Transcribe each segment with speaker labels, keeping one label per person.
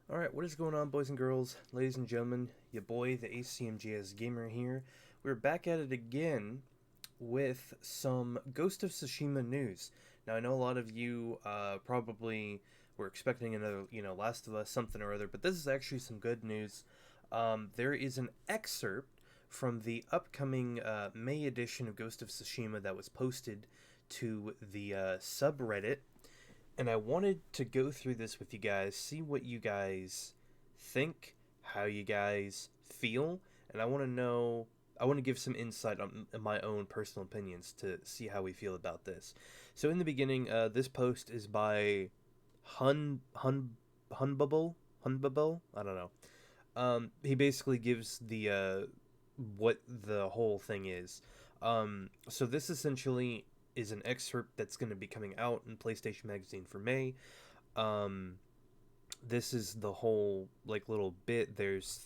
Speaker 1: Alright, what is going on, boys and girls, ladies and gentlemen? Your boy, the ACMGS Gamer here. We're back at it again with some Ghost of Tsushima news. Now, I know a lot of you probably were expecting another, Last of Us something or other, but this is actually some good news. There is an excerpt from the upcoming May edition of Ghost of Tsushima that was posted to the subreddit, and I wanted to go through this with you guys, see what you guys think, how you guys feel, and I want to give some insight on my own personal opinions to see how we feel about this. So in the beginning, this post is by Hunbubble, Hunbubble. I don't know. He basically gives the what the whole thing is. So this essentially is an excerpt that's going to be coming out in PlayStation Magazine for May. Um, this is the whole like little bit. There's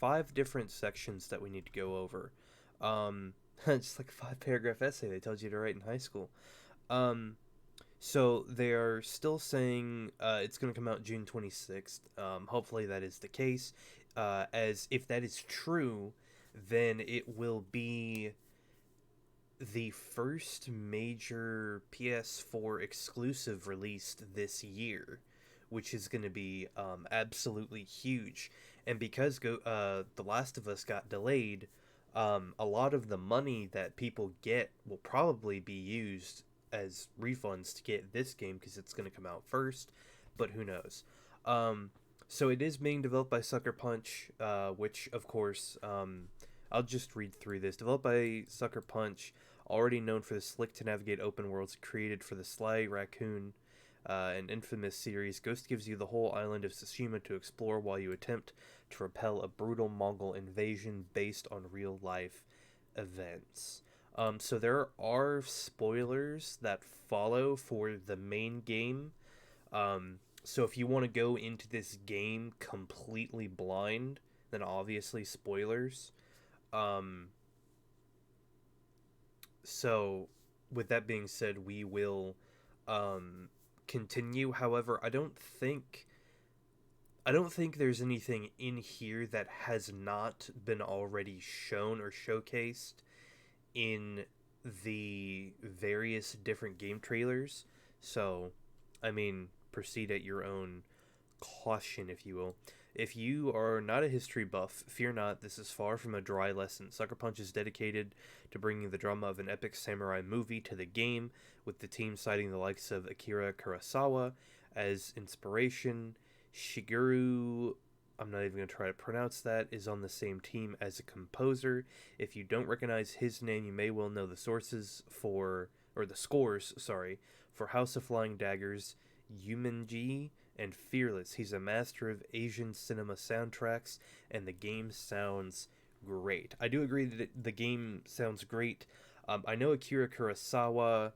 Speaker 1: five different sections that we need to go over. Just like a 5 paragraph essay they told you to write in high school. Um, so they are still saying it's going to come out June 26th. Hopefully that is the case. As if that is true, then it will be the first major PS4 exclusive released this year, which is going to be absolutely huge. And because The Last of Us got delayed, a lot of the money that people get will probably be used as refunds to get this game because it's going to come out first, but who knows? Um, so it is being developed by Sucker Punch, which of course I'll just read through this. Developed by Sucker Punch, already known for the slick to navigate open worlds created for the Sly Raccoon and infamous series, Ghost gives you the whole island of Tsushima to explore while you attempt to repel a brutal Mongol invasion based on real life events. So there are spoilers that follow for the main game. So if you want to go into this game completely blind, then obviously spoilers. Um, so with that being said, we will um, continue. However, I don't think there's anything in here that has not been already shown or showcased in the various different game trailers. So, I mean, proceed at your own caution, if you will. If you are not a history buff, fear not, this is far from a dry lesson. Sucker Punch is dedicated to bringing the drama of an epic samurai movie to the game, with the team citing the likes of Akira Kurosawa as inspiration. Shigeru, I'm not even going to try to pronounce that, is on the same team as a composer. If you don't recognize his name, you may well know the scores, sorry, for House of Flying Daggers, Yumenji, and Fearless. He's a master of Asian cinema soundtracks, and the game sounds great. I do agree that the game sounds great. I know Akira Kurosawa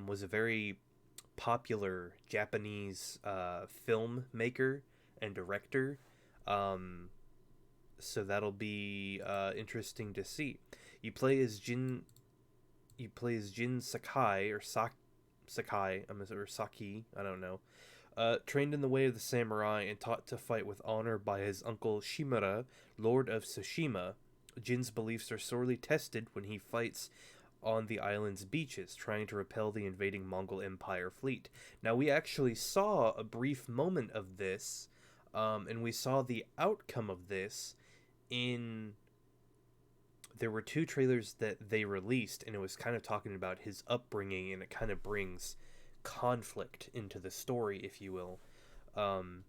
Speaker 1: was a very popular Japanese filmmaker and director. Um, so that'll be interesting to see. You play as Jin. You play as Jin Sakai Sakai. Or Saki. I don't know. Trained in the way of the samurai and taught to fight with honor by his uncle Shimura, Lord of Tsushima, Jin's beliefs are sorely tested when he fights on the island's beaches, trying to repel the invading Mongol Empire fleet. Now, we actually saw a brief moment of this, and we saw the outcome of this in. There were two trailers that they released, and it was kind of talking about his upbringing, and it kind of brings conflict into the story, if you will. Um,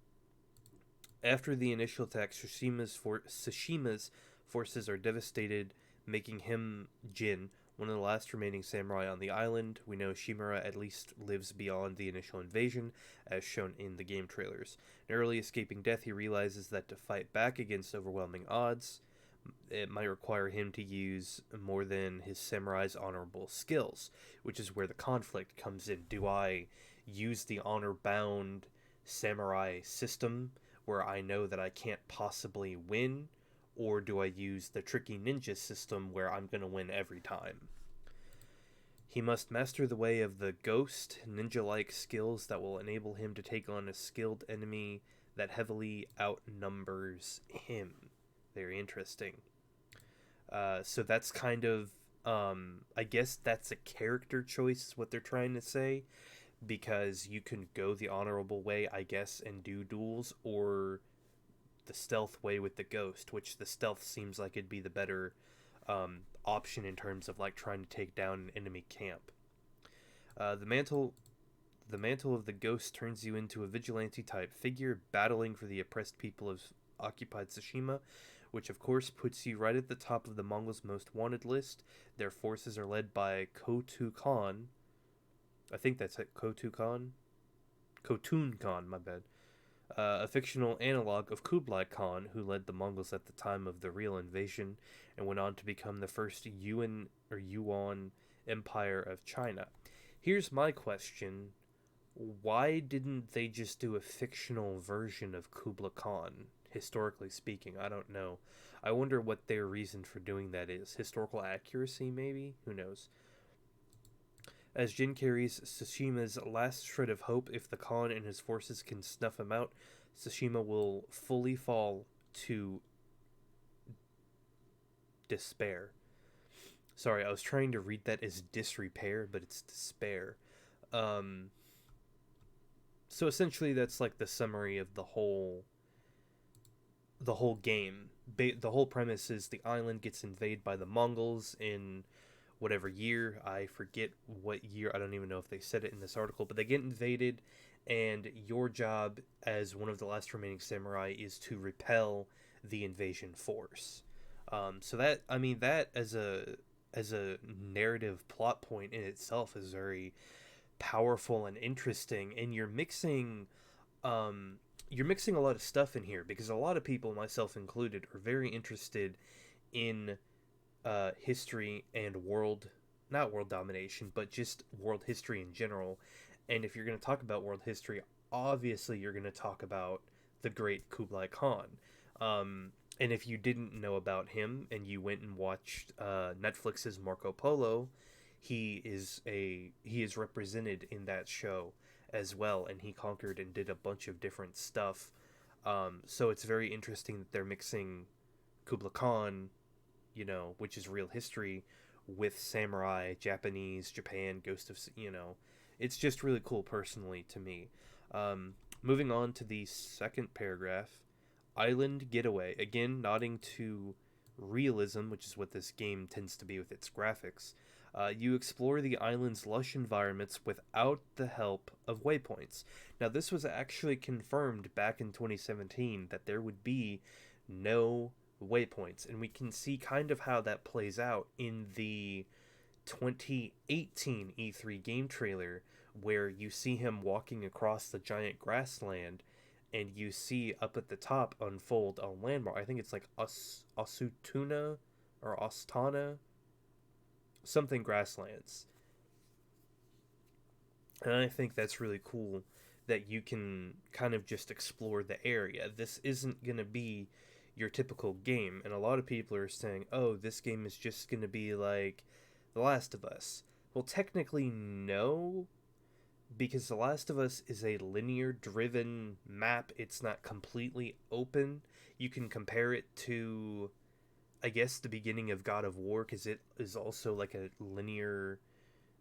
Speaker 1: After the initial attack, Tsushima's forces are devastated, making him, Jin, one of the last remaining samurai on the island. We know Shimura at least lives beyond the initial invasion, as shown in the game trailers. Narrowly escaping death, he realizes that to fight back against overwhelming odds, it might require him to use more than his samurai's honorable skills, which is where the conflict comes in. Do I use the honor bound samurai system where I know that I can't possibly win, or do I use the tricky ninja system where I'm going to win every time? He must master the way of the ghost, ninja like skills that will enable him to take on a skilled enemy that heavily outnumbers him. Very interesting. So that's kind of, I guess that's a character choice, is what they're trying to say, because you can go the honorable way, I guess, and do duels, or the stealth way with the ghost, which the stealth seems like it'd be the better option in terms of like trying to take down an enemy camp. The mantle of the ghost turns you into a vigilante type figure battling for the oppressed people of occupied Tsushima, which of course puts you right at the top of the Mongols' most wanted list. Their forces are led by Kotu Khan. I think that's it, Kotu Khan. Khotun Khan, my bad. A fictional analog of Kublai Khan, who led the Mongols at the time of the real invasion and went on to become the first Yuan Empire of China. Here's my question: why didn't they just do a fictional version of Kublai Khan? Historically speaking, I don't know. I wonder what their reason for doing that is. Historical accuracy, maybe? Who knows? As Jin carries Tsushima's last shred of hope, if the Khan and his forces can snuff him out, Tsushima will fully fall to despair. Sorry, I was trying to read that as disrepair, but it's despair. Um, so essentially, that's like the summary of the whole game. The whole premise is the island gets invaded by the Mongols in whatever year. I forget what year. I don't even know if they said it in this article, but they get invaded, and your job as one of the last remaining samurai is to repel the invasion force. So that, I mean, that as a narrative plot point in itself is very powerful and interesting, and um, you're mixing a lot of stuff in here because a lot of people, myself included, are very interested in history and not world domination, but just world history in general. And if you're going to talk about world history, obviously you're going to talk about the great Kublai Khan. And if you didn't know about him and you went and watched Netflix's Marco Polo, he is represented in that show as well, and he conquered and did a bunch of different stuff. So it's very interesting that they're mixing Kublai Khan, which is real history, with samurai, Japanese, Japan, Ghost of, it's just really cool personally to me. Moving on to the second paragraph, Island Getaway, again nodding to realism, which is what this game tends to be with its graphics. You explore the island's lush environments without the help of waypoints. Now, this was actually confirmed back in 2017 that there would be no waypoints, and we can see kind of how that plays out in the 2018 E3 game trailer, where you see him walking across the giant grassland, and you see up at the top unfold a landmark. I think it's like Osutuna or Ostana, something grasslands. And I think that's really cool that you can kind of just explore the area. This isn't going to be your typical game, and a lot of people are saying, oh, this game is just going to be like The Last of Us. Well, technically, no, because The Last of Us is a linear driven map. It's not completely open. You can compare it to, I guess, the beginning of God of War, because it is also like a linear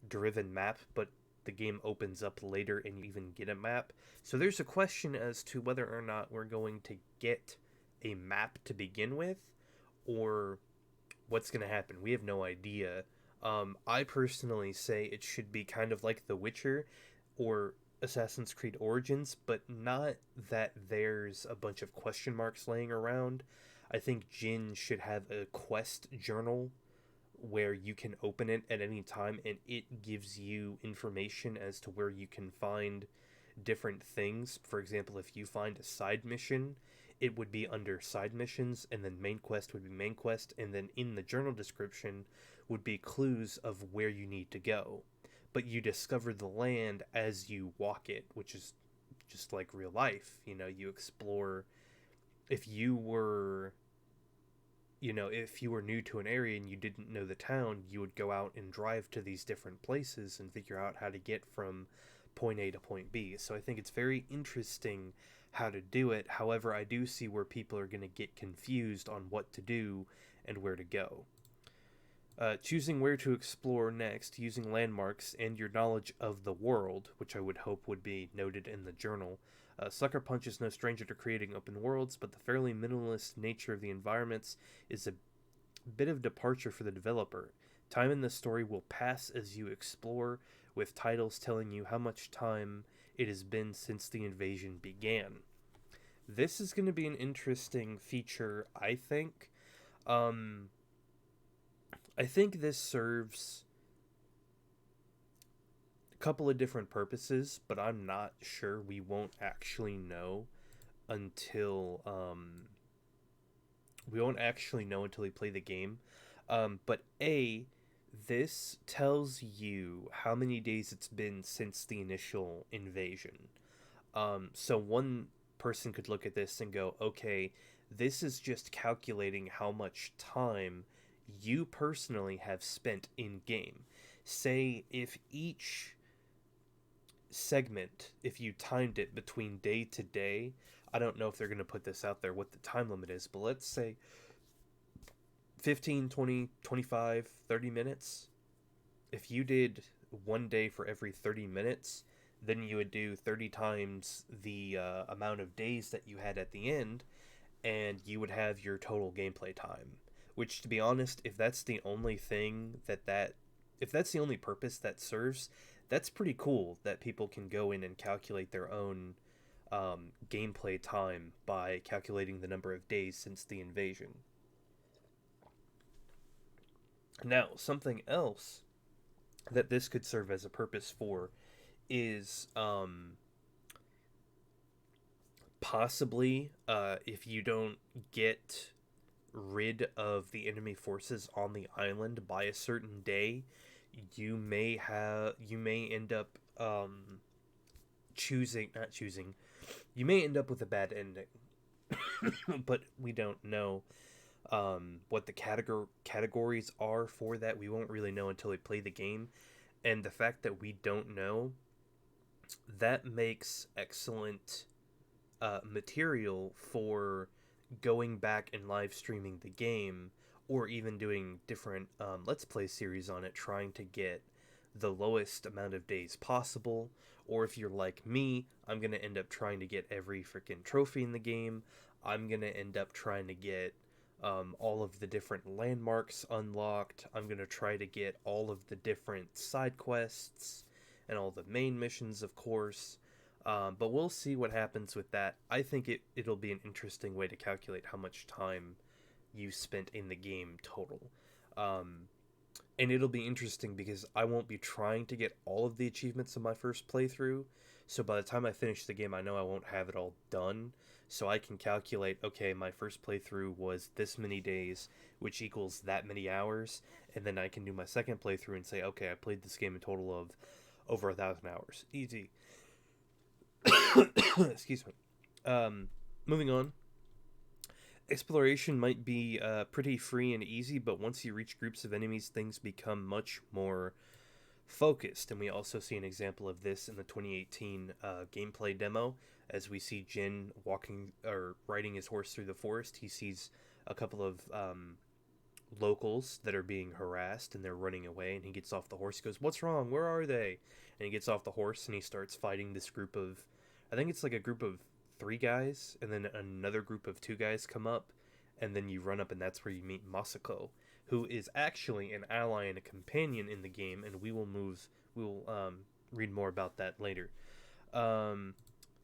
Speaker 1: driven map, but the game opens up later and you even get a map. So there's a question as to whether or not we're going to get a map to begin with, or what's going to happen. We have no idea. I personally say it should be kind of like The Witcher or Assassin's Creed Origins, but not that there's a bunch of question marks laying around. I think Jin should have a quest journal where you can open it at any time, and it gives you information as to where you can find different things. For example, if you find a side mission, it would be under side missions, and then main quest would be main quest, and then in the journal description would be clues of where you need to go. But you discover the land as you walk it, which is just like real life. You explore. If you were if you were new to an area and you didn't know the town, you would go out and drive to these different places and figure out how to get from point A to point B. So I think it's very interesting how to do it. However, I do see where people are going to get confused on what to do and where to go. Choosing where to explore next using landmarks and your knowledge of the world, which I would hope would be noted in the journal. Sucker Punch is no stranger to creating open worlds, but the fairly minimalist nature of the environments is a bit of departure for the developer. Time in the story will pass as you explore, with titles telling you how much time it has been since the invasion began. This is going to be an interesting feature, I think. Um, I think this serves a couple of different purposes, but I'm not sure. We won't actually know until we play the game. But this tells you how many days it's been since the initial invasion. So one person could look at this and go, okay, this is just calculating how much time you personally have spent in game. Say if each segment, if you timed it between day to day, I don't know if they're going to put this out there, what the time limit is, but let's say 15, 20, 25, 30 minutes. If you did one day for every 30 minutes, then you would do 30 times the amount of days that you had at the end, and you would have your total gameplay time. Which, to be honest, if that's the only thing if that's the only purpose that serves, that's pretty cool that people can go in and calculate their own gameplay time by calculating the number of days since the invasion. Now, something else that this could serve as a purpose for is possibly if you don't get rid of the enemy forces on the island by a certain day, you may end up choosing not choosing you may end up with a bad ending. But we don't know what the categories are for that. We won't really know until we play the game, and the fact that we don't know, that makes excellent material for going back and live streaming the game, or even doing different let's play series on it, trying to get the lowest amount of days possible. Or if you're like me, I'm going to end up trying to get every freaking trophy in the game. I'm going to end up trying to get all of the different landmarks unlocked. I'm going to try to get all of the different side quests and all the main missions, of course. But we'll see what happens with that. I think it'll be an interesting way to calculate how much time you spent in the game total. And it'll be interesting because I won't be trying to get all of the achievements in my first playthrough. So by the time I finish the game, I know I won't have it all done. So I can calculate, okay, my first playthrough was this many days, which equals that many hours. And then I can do my second playthrough and say, okay, I played this game a total of over 1,000 hours. Easy. Excuse me. Moving on. Exploration might be pretty free and easy, but once you reach groups of enemies, things become much more focused. And we also see an example of this in the 2018 gameplay demo, as we see Jin walking or riding his horse through the forest. He sees a couple of locals that are being harassed and they're running away, and he gets off the horse. He goes, "What's wrong? Where are they?" And he gets off the horse and he starts fighting this group of, I think it's like a group of 3 guys, and then another group of 2 guys come up, and then you run up, and that's where you meet Masako, who is actually an ally and a companion in the game, and we will read more about that later.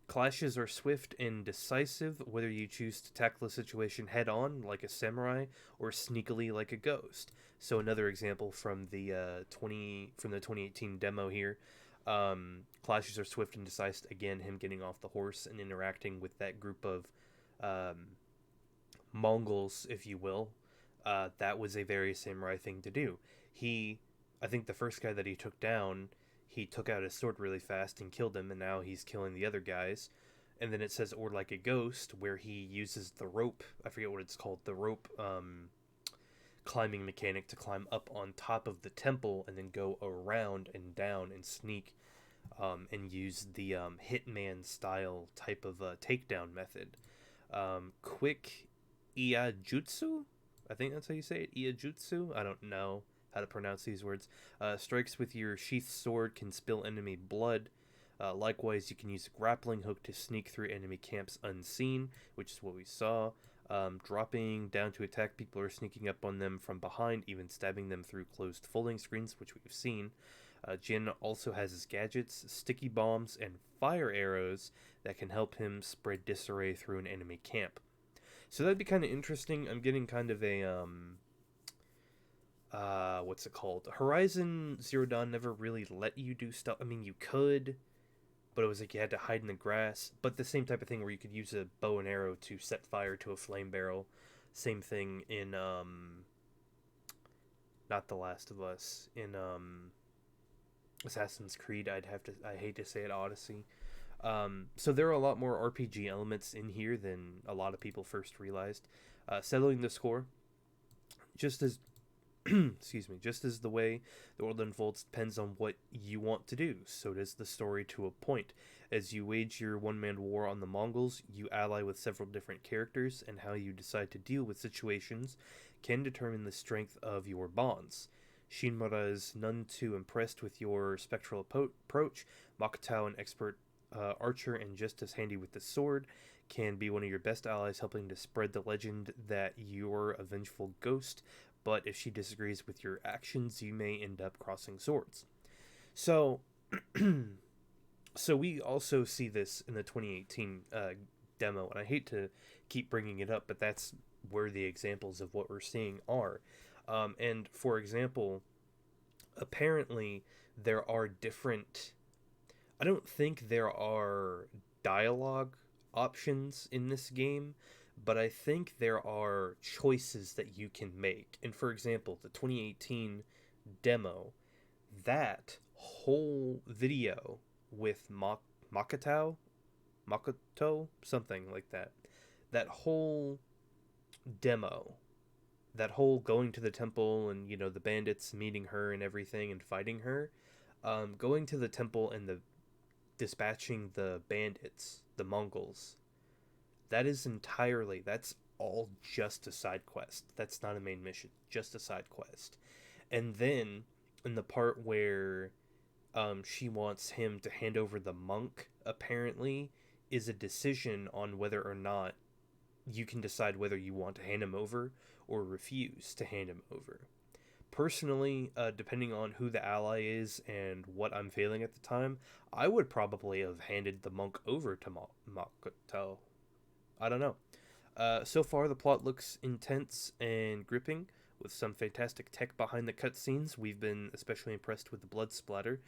Speaker 1: Clashes are swift and decisive, whether you choose to tackle a situation head on like a samurai or sneakily like a ghost. So another example from the 2018 demo here. Clashes are swift and decisive. Again, him getting off the horse and interacting with that group of Mongols, if you will. That was a very samurai thing to do. I think the first guy that he took down, he took out his sword really fast and killed him, and now he's killing the other guys. And then it says, or like a ghost, where he uses the rope. I forget what it's called. The rope climbing mechanic to climb up on top of the temple and then go around and down and sneak, and use the Hitman style type of takedown method. Quick Iajutsu, I think that's how you say it. Iajutsu. I don't know how to pronounce these words. Strikes with your sheathed sword can spill enemy blood. Likewise, you can use a grappling hook to sneak through enemy camps unseen, which is what we saw. Dropping down to attack people or sneaking up on them from behind, even stabbing them through closed folding screens, which we've seen. Jin also has his gadgets, sticky bombs, and fire arrows that can help him spread disarray through an enemy camp. So that'd be kind of interesting. I'm getting kind of a what's it called? Horizon Zero Dawn never really let you do stuff. I mean, you could, but it was like you had to hide in the grass. But the same type of thing where you could use a bow and arrow to set fire to a flame barrel. Same thing in not The Last of Us, in Assassin's Creed. I hate to say it, Odyssey. So there are a lot more RPG elements in here than a lot of people first realized. Settling the score, just as excuse me, just as the way the world unfolds depends on what you want to do, so does the story to a point. As you wage your one-man war on the Mongols, you ally with several different characters, and how you decide to deal with situations can determine the strength of your bonds. Shinmura is none too impressed with your spectral approach. Makatao, an expert archer and just as handy with the sword, can be one of your best allies, helping to spread the legend that you're a vengeful ghost, but if she disagrees with your actions, you may end up crossing swords. So, so we also see this in the 2018 demo, and I hate to keep bringing it up, but that's where the examples of what we're seeing are. And for example, apparently there are different. I don't think there are dialogue options in this game, but I think there are choices that you can make. And for example, the 2018 demo, that whole video with Makoto, something like that, that whole demo, that whole going to the temple and, you know, the bandits meeting her and everything and fighting her, going to the temple and the dispatching the bandits, the Mongols, that's all just a side quest. That's not a main mission, just a side quest. And then in the part where she wants him to hand over the monk, apparently, is a decision on whether or not you can decide whether you want to hand him over or refuse to hand him over. Personally, depending on who the ally is and what I'm feeling at the time, I would probably have handed the monk over to Makoto. I don't know. So far, the plot looks intense and gripping, with some fantastic tech behind the cutscenes. We've been especially impressed with the blood splatter.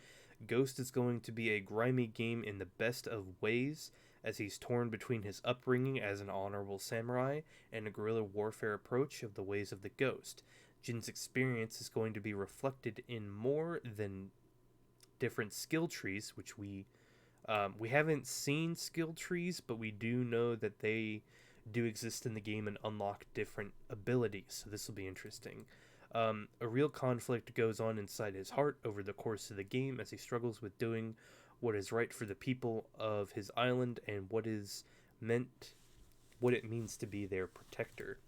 Speaker 1: Ghost is going to be a grimy game in the best of ways, as he's torn between his upbringing as an honorable samurai and a guerrilla warfare approach of the ways of the Ghost. Jin's experience is going to be reflected in more than different skill trees, which we haven't seen skill trees, but we do know that they do exist in the game and unlock different abilities, so this will be interesting. A real conflict goes on inside his heart over the course of the game as he struggles with doing what is right for the people of his island and what it means to be their protector.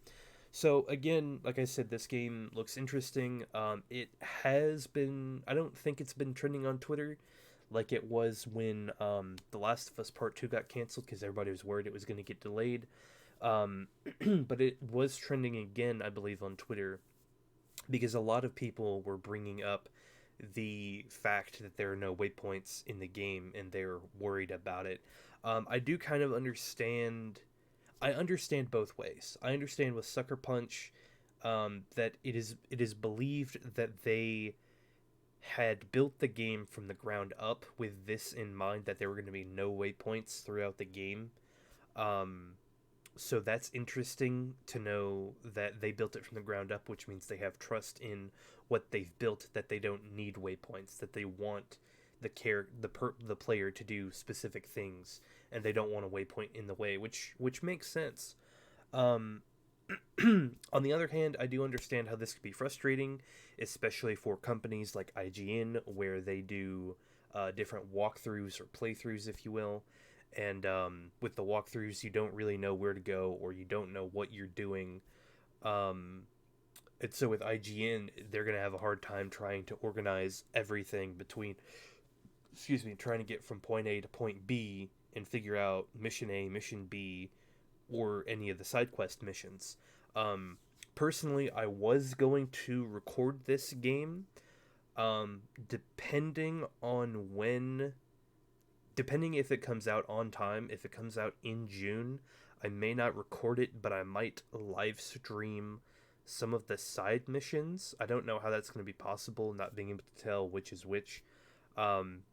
Speaker 1: So again, like I said, this game looks interesting. It has been, I don't think it's been trending on Twitter like it was when The Last of Us Part 2 got canceled, because everybody was worried it was going to get delayed. But it was trending again, I believe, on Twitter, because a lot of people were bringing up the fact that there are no waypoints in the game and they're worried about it. I do kind of understand. I understand both ways. I understand with Sucker Punch that it is believed that they had built the game from the ground up with this in mind, that there were going to be no waypoints throughout the game. So that's interesting to know that they built it from the ground up, which means they have trust in what they've built, that they don't need waypoints, that they want the player to do specific things, and they don't want a waypoint in the way, which makes sense. On the other hand, I do understand how this could be frustrating, especially for companies like IGN, where they do different walkthroughs or playthroughs, if you will. And with the walkthroughs, you don't really know where to go or you don't know what you're doing. Um, and so with IGN, they're going to have a hard time trying to organize everything between, excuse me, trying to get from point A to point B and figure out mission A, mission B, or any of the side quest missions. Um, Personally, I was going to record this game, depending on when, depending if it comes out on time. If it comes out in June, I may not record it, but I might live stream some of the side missions. I don't know how that's going to be possible, not being able to tell which is which. Um,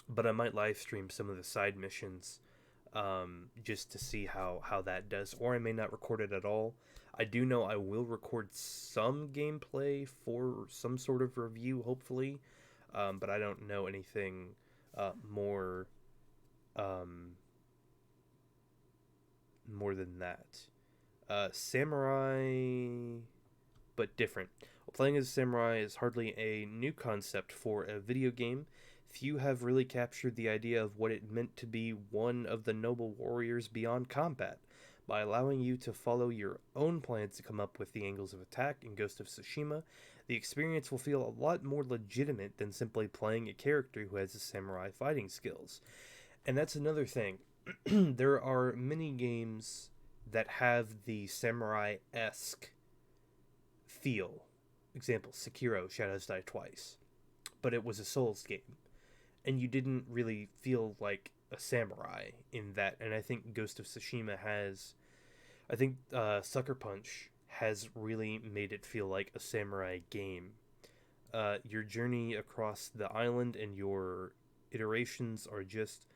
Speaker 1: but I might live stream some of the side missions, just to see how that does, or I may not record it at all. I do know I will record some gameplay for some sort of review, hopefully, but I don't know anything more um, more than that. Samurai, but different. Well, playing as a samurai is hardly a new concept for a video game. Few have really captured the idea of what it meant to be one of the noble warriors beyond combat. By allowing you to follow your own plans to come up with the angles of attack in Ghost of Tsushima, the experience will feel a lot more legitimate than simply playing a character who has the samurai fighting skills. And that's another thing. There are many games that have the samurai esque feel. Example, Sekiro Shadows Die Twice. But it was a Souls game. And you didn't really feel like a samurai in that. And I think Ghost of Tsushima has. I think Sucker Punch has really made it feel like a samurai game. Your journey across the island and your iterations are just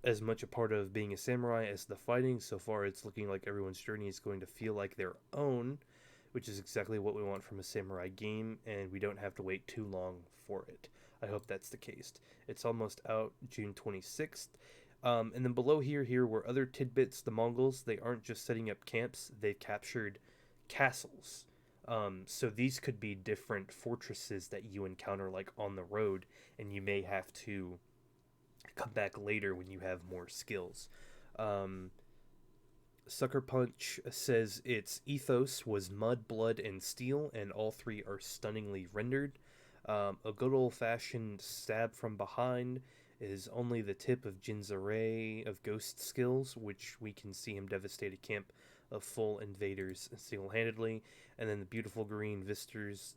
Speaker 1: as much a part of being a samurai as the fighting. So far, it's looking like everyone's journey is going to feel like their own, which is exactly what we want from a samurai game, and we don't have to wait too long for it. I hope that's the case. It's almost out June 26th. And then below here were other tidbits. The Mongols, they aren't just setting up camps, they've captured castles. So these could be different fortresses that you encounter like on the road, and you may have to come back later when you have more skills. Um, Sucker Punch says its ethos was mud, blood, and steel, and all three are stunningly rendered. A good old fashioned stab from behind is only the tip of Jin's array of ghost skills, which we can see him devastate a camp of full invaders single handedly. And then the beautiful green vistas,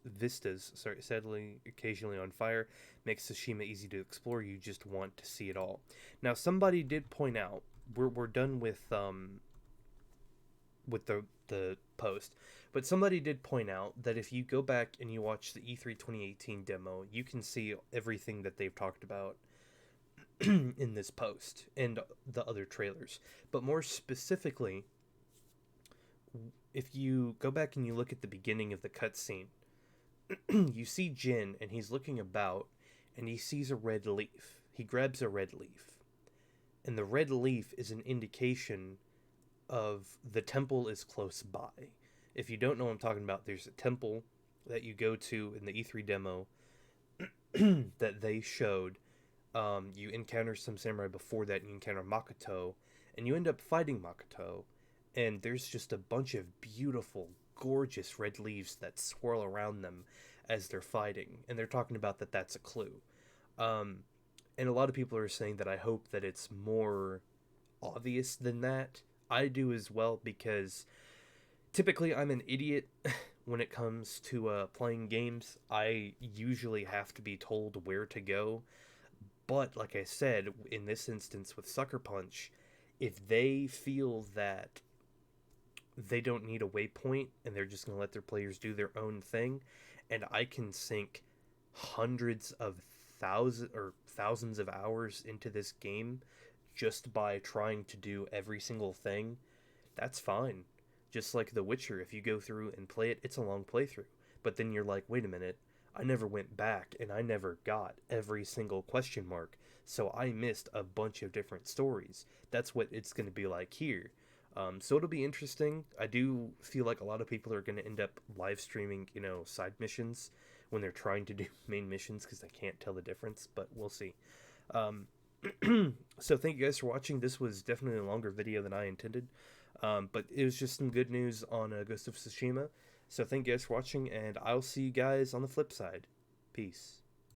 Speaker 1: sadly occasionally on fire, makes Tsushima easy to explore. You just want to see it all. Now, somebody did point out, we're done with the post, but somebody did point out that if you go back and you watch the E3 2018 demo, you can see everything that they've talked about in this post and the other trailers. But more specifically, if you go back and you look at the beginning of the cutscene, you see Jin and he's looking about and he sees a red leaf. He grabs a red leaf. And the red leaf is an indication of the temple is close by. If you don't know what I'm talking about, there's a temple that you go to in the E3 demo that they showed. You encounter some samurai before that, and you encounter Makoto, and you end up fighting Makoto, and there's just a bunch of beautiful, gorgeous red leaves that swirl around them as they're fighting, and they're talking about that that's a clue. And a lot of people are saying that I hope that it's more obvious than that. I do as well, because typically I'm an idiot when it comes to playing games. I usually have to be told where to go. But like I said, in this instance with Sucker Punch, if they feel that they don't need a waypoint and they're just going to let their players do their own thing, and I can sink hundreds of thousands of hours into this game just by trying to do every single thing, that's fine. Just like The Witcher, if you go through and play it, it's a long playthrough. But then you're like, wait a minute, I never went back and I never got every single question mark, so I missed a bunch of different stories. That's what it's going to be like here. So it'll be interesting. I do feel like a lot of people are going to end up live streaming, side missions when they're trying to do main missions because they can't tell the difference, but we'll see. Um, so thank you guys for watching. This was definitely a longer video than I intended, but it was just some good news on Ghost of Tsushima. So thank you guys for watching, and I'll see you guys on the flip side. Peace.